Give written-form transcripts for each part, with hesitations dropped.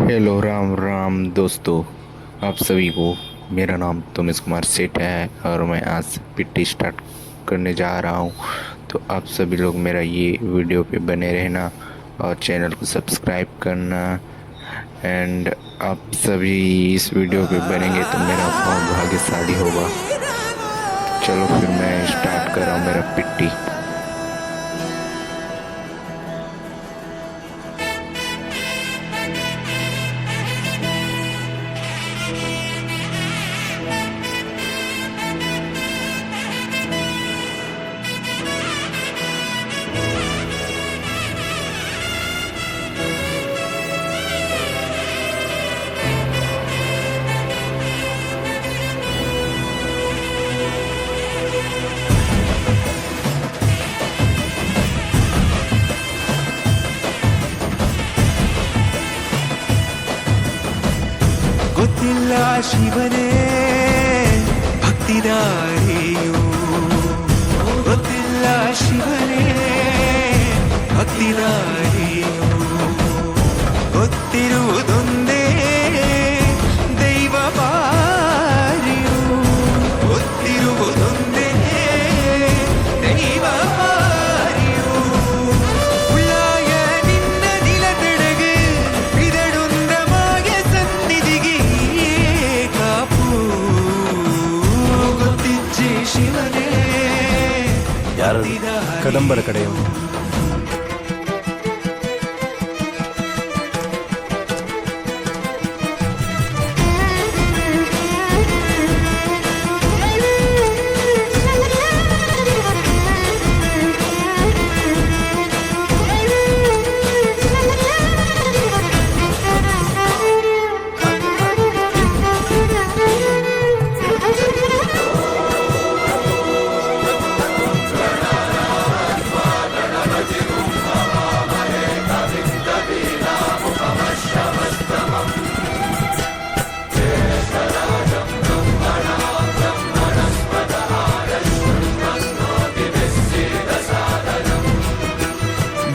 Hello Ram Ram दोस्तों। आप सभी को मेरा नाम तुमिस कुमार सेठ है और मैं आज से पीटी स्टार्ट करने जा रहा हूँ। तो आप सभी लोग मेरा ये वीडियो पे बने रहना और चैनल को सब्सक्राइब करना। एंड आप सभी इस वीडियो पे बनेंगे तो मेरा बहुत भाग्यशाली होगा। चलो फिर मैं स्टार्ट कर रहा हूँ मेरा पिट्टी। ಗೊತ್ತಿಲ್ಲ ಶಿವನೇ ಭಕ್ತಿದಾರಿಯು, ಗೊತ್ತಿಲ್ಲ ಶಿವನೇ ಭಕ್ತಿದಾರಿಯು, ಗೊತ್ತಿರುವುದೊಂದೇ ದೈವ ಬಾರಿಯು, ಗೊತ್ತಿರುವುದೊಂದೇ ದೈವ ಬಾರಿಯು. உள்ளாய நின்ன நிலத்தடகு இதழுந்தமாய சந்நிதிಗೆ ಕಾಪು ಗೊತ್ತಿಚ್ಚಿ ಶಿವನೇ ಯಾರು ಕದಂಬರ ಕಡೆಯವರು.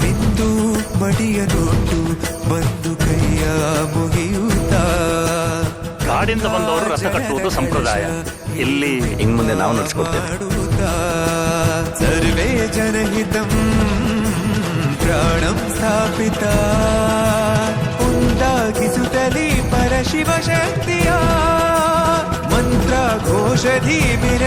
ಮಿಂದು ಮಡಿಯನೊಟ್ಟು ಬಂದು ಕೈಯ ಮುಗಿಯುತ್ತ ಕಾಡಿಂದ ಬಂದವರು ರಥ ಕಟ್ಟುವುದು ಸಂಪ್ರದಾಯ. ಇಲ್ಲಿ ಇನ್ನು ಮುಂದೆ ನಾವು ನಡೆಸ್ಕೊಡ್ತೇವೆ. ಸರ್ವೇ ಜನಹಿತಂ ಪ್ರಾಣಂ ಸ್ಥಾಪಿತ ಉಂಟಾಗಿಸುತ್ತಲಿ ಪರಶಿವ ಶಕ್ತಿಯ ಮಂತ್ರ ಘೋಷಧಿ ಮಿರ